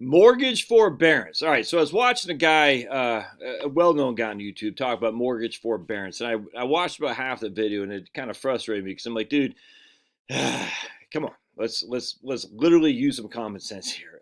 Mortgage forbearance. All right, so I was watching a guy, a well-known guy on YouTube, talk about mortgage forbearance, and I watched about half the video, and it kind of frustrated me because I'm like, dude, come on, let's literally use some common sense here.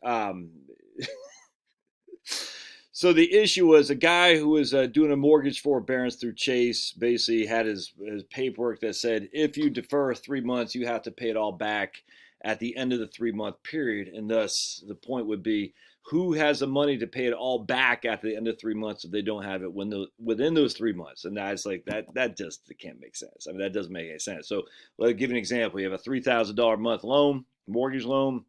So the issue was a guy who was doing a mortgage forbearance through Chase basically had his paperwork that said if you defer 3 months, you have to pay it all back at the end of the 3 month period. And thus, the point would be who has the money to pay it all back at the end of 3 months if they don't have it within those 3 months. And that's like that just can't make sense. I mean, that doesn't make any sense. So let me give you an example. You have a $3,000 a month loan, mortgage loan.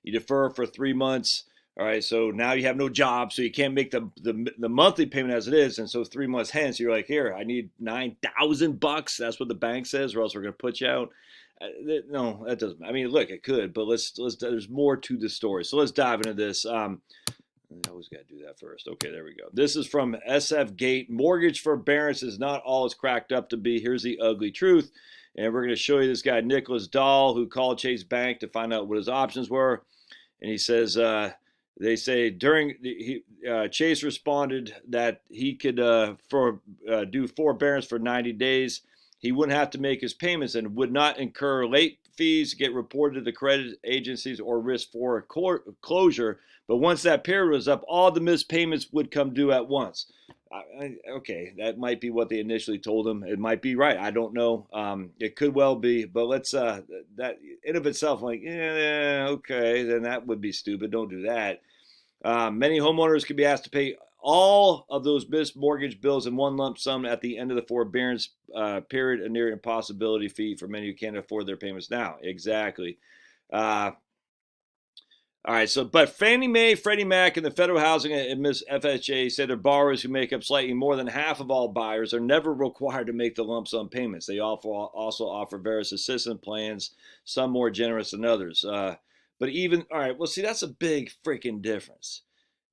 You defer for 3 months. All right, so now you have no job, so you can't make the monthly payment as it is, and so 3 months hence, you're like, here, I need $9,000. That's what the bank says, or else we're gonna put you out. No, that doesn't. I mean, look, it could, but let's. There's more to the story, so let's dive into this. I always got to do that first. Okay, there we go. This is from SF Gate. Mortgage forbearance is not all it's cracked up to be. Here's the ugly truth, and we're going to show you this guy Nicholas Dahl who called Chase Bank to find out what his options were, and he says. They say Chase responded that he could do forbearance for 90 days. He wouldn't have to make his payments and would not incur late fees, get reported to the credit agencies, or risk foreclosure. But once that period was up, all the missed payments would come due at once. Okay, that might be what they initially told him. It might be right. I don't know. It could well be. But let's that in of itself, like, yeah, okay, then that would be stupid. Don't do that. Many homeowners could be asked to pay all of those missed mortgage bills in one lump sum at the end of the forbearance period, a near impossibility feat for many who can't afford their payments now. Exactly. All right, so but Fannie Mae, Freddie Mac, and the Federal Housing and FHA say their borrowers who make up slightly more than half of all buyers are never required to make the lump sum payments. They also offer various assistance plans, some more generous than others. But even, all right, well, see, that's a big freaking difference.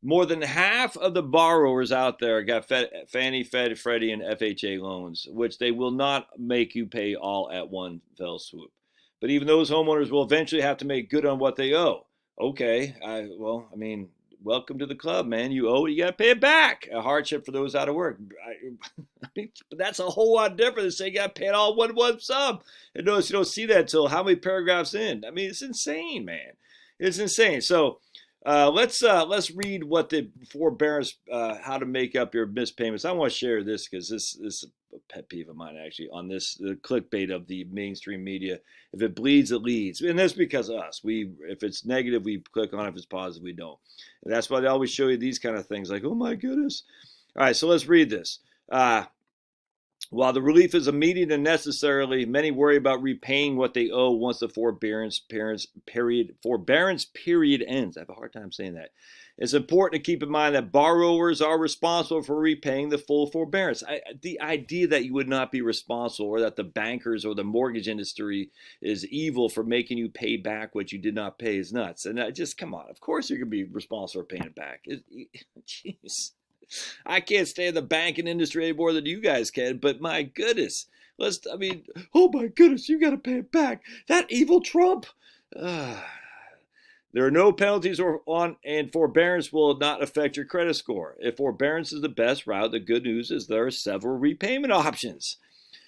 More than half of the borrowers out there got Fannie, Freddie, and FHA loans, which they will not make you pay all at one fell swoop. But even those homeowners will eventually have to make good on what they owe. Okay, I mean, welcome to the club, man. You owe it, you got to pay it back. A hardship for those out of work. I mean, that's a whole lot different than saying you got to pay it all one sum. And notice you don't see that till how many paragraphs in. I mean, it's insane, man. It's insane. So let's read what the forbearance, how to make up your missed payments. I want to share this because this is a pet peeve of mine, actually, on the clickbait of the mainstream media. If it bleeds, it leads. And that's because of us. If it's negative, we click on it. If it's positive, we don't. And that's why they always show you these kind of things like, oh my goodness. All right, so let's read this. While the relief is immediate and necessary, many worry about repaying what they owe once the forbearance period ends. I have a hard time saying that. It's important to keep in mind that borrowers are responsible for repaying the full forbearance. The idea that you would not be responsible, or that the bankers or the mortgage industry is evil for making you pay back what you did not pay, is nuts. And just come on. Of course you're going to be responsible for paying it back. Jeez. I can't stand the banking industry any more than you guys can, but my goodness. Oh my goodness, you got to pay it back. That evil Trump. There are no penalties and forbearance will not affect your credit score. If forbearance is the best route, the good news is there are several repayment options.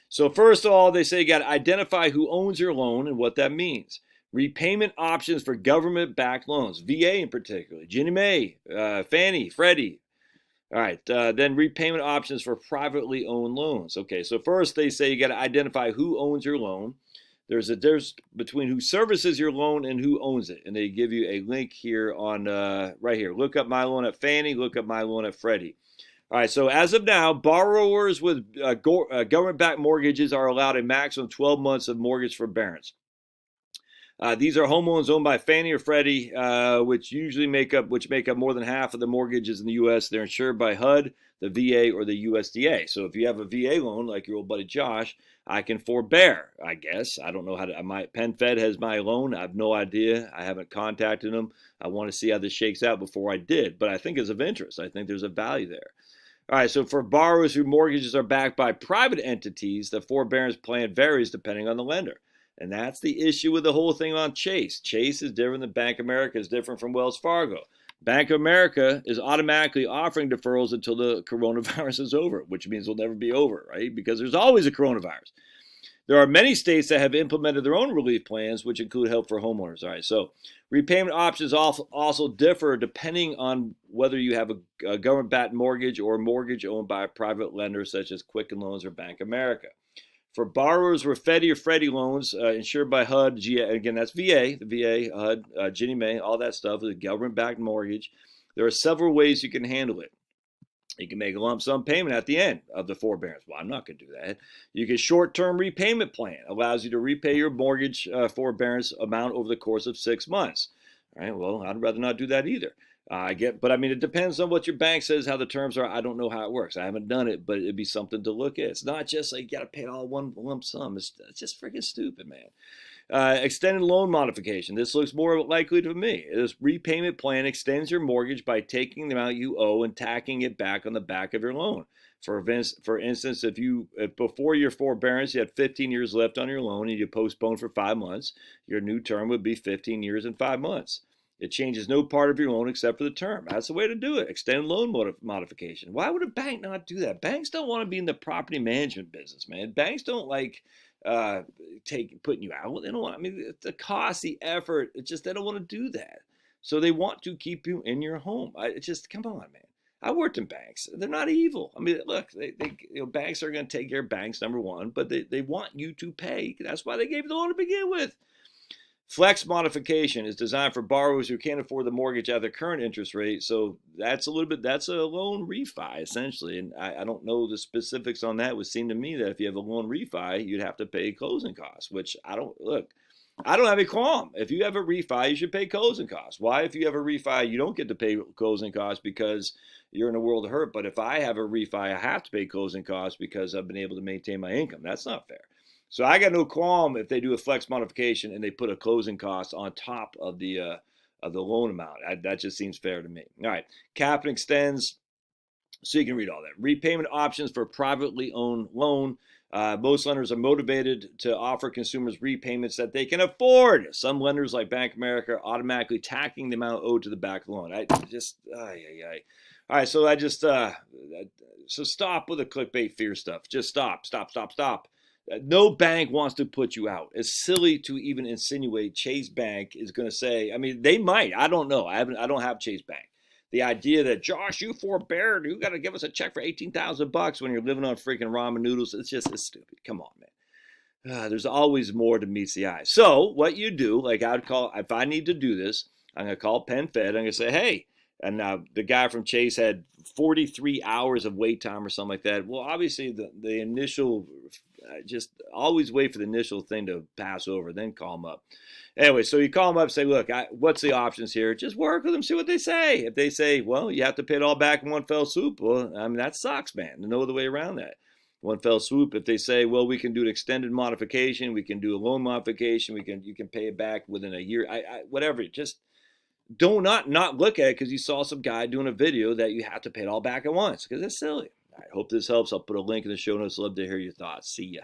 So first of all, they say you got to identify who owns your loan and what that means. Repayment options for government-backed loans, VA in particular, Ginnie Mae, Fannie, Freddie. All right, then repayment options for privately owned loans. Okay, so first they say you got to identify who owns your loan. There's a difference between who services your loan and who owns it. And they give you a link here on right here. Look up my loan at Fannie, look up my loan at Freddie. All right, so as of now, borrowers with government-backed mortgages are allowed a maximum of 12 months of mortgage forbearance. These are home loans owned by Fannie or Freddie, which make up more than half of the mortgages in the U.S. They're insured by HUD, the VA, or the USDA. So if you have a VA loan, like your old buddy Josh, I can forbear, I guess. I don't know how to. PenFed has my loan. I have no idea. I haven't contacted them. I want to see how this shakes out before I did. But I think it's of interest. I think there's a value there. All right, so for borrowers whose mortgages are backed by private entities, the forbearance plan varies depending on the lender. And that's the issue with the whole thing on Chase. Chase is different than Bank of America, is different from Wells Fargo. Bank of America is automatically offering deferrals until the coronavirus is over, which means it'll never be over, right? Because there's always a coronavirus. There are many states that have implemented their own relief plans, which include help for homeowners. All right, so repayment options also differ depending on whether you have a government-backed mortgage or a mortgage owned by a private lender such as Quicken Loans or Bank of America. For borrowers with Fannie or Freddie loans insured by HUD, again, that's VA, the VA, HUD, Ginnie Mae, all that stuff, is a government-backed mortgage. There are several ways you can handle it. You can make a lump sum payment at the end of the forbearance. Well, I'm not going to do that. You can short-term repayment plan. Allows you to repay your mortgage forbearance amount over the course of 6 months. All right, well, I'd rather not do that either. But I mean, it depends on what your bank says, how the terms are. I don't know how it works. I haven't done it, but it'd be something to look at. It's not just like you got to pay it all one lump sum. It's just freaking stupid, man. Extended loan modification. This looks more likely to me. This repayment plan extends your mortgage by taking the amount you owe and tacking it back on the back of your loan. For instance, if before your forbearance you had 15 years left on your loan and you postponed for 5 months, your new term would be 15 years and 5 months. It changes no part of your loan except for the term. That's the way to do it. Extended loan modification. Why would a bank not do that? Banks don't want to be in the property management business, man. Banks don't like putting you out. They don't want. I mean, the cost, the effort. It's just they don't want to do that. So they want to keep you in your home. Come on, man. I worked in banks. They're not evil. I mean, look, banks are going to take care of banks, number one, but they want you to pay. That's why they gave you the loan to begin with. Flex modification is designed for borrowers who can't afford the mortgage at their current interest rate. So that's a loan refi, essentially. And I don't know the specifics on that. It would seem to me that if you have a loan refi, you'd have to pay closing costs, which I don't have a qualm. If you have a refi, you should pay closing costs. Why, if you have a refi, you don't get to pay closing costs because you're in a world of hurt. But if I have a refi, I have to pay closing costs because I've been able to maintain my income. That's not fair. So I got no qualm if they do a flex modification and they put a closing cost on top of the loan amount. That just seems fair to me. All right, cap and extends. So you can read all that. Repayment options for privately owned loan. Most lenders are motivated to offer consumers repayments that they can afford. Some lenders, like Bank of America, are automatically tacking the amount owed to the back of the loan. All right, so stop with the clickbait fear stuff. Just stop. No bank wants to put you out. It's silly to even insinuate Chase Bank is going to say. I mean, they might. I don't know. I don't have Chase Bank. The idea that, Josh, you forbeared, you got to give us a check for $18,000 when you're living on freaking ramen noodles. It's stupid. Come on, man. There's always more to meets the eye. So what you do, like I would call, if I need to do this, I'm going to call PenFed. I'm going to say, hey, and the guy from Chase had 43 hours of wait time or something like that. Well, obviously the initial, just always wait for the initial thing to pass over, then call them up. Anyway, so you call them up and say, look, what's the options here? Just work with them, see what they say. If they say, well, you have to pay it all back in one fell swoop, well, I mean, that sucks, man. There's no other way around that. One fell swoop. If they say, well, we can do an extended modification, we can do a loan modification, you can pay it back within a year, whatever, just do not look at it because you saw some guy doing a video that you have to pay it all back at once, because it's silly. I hope this helps. I'll put a link in the show notes. Love to hear your thoughts. See ya.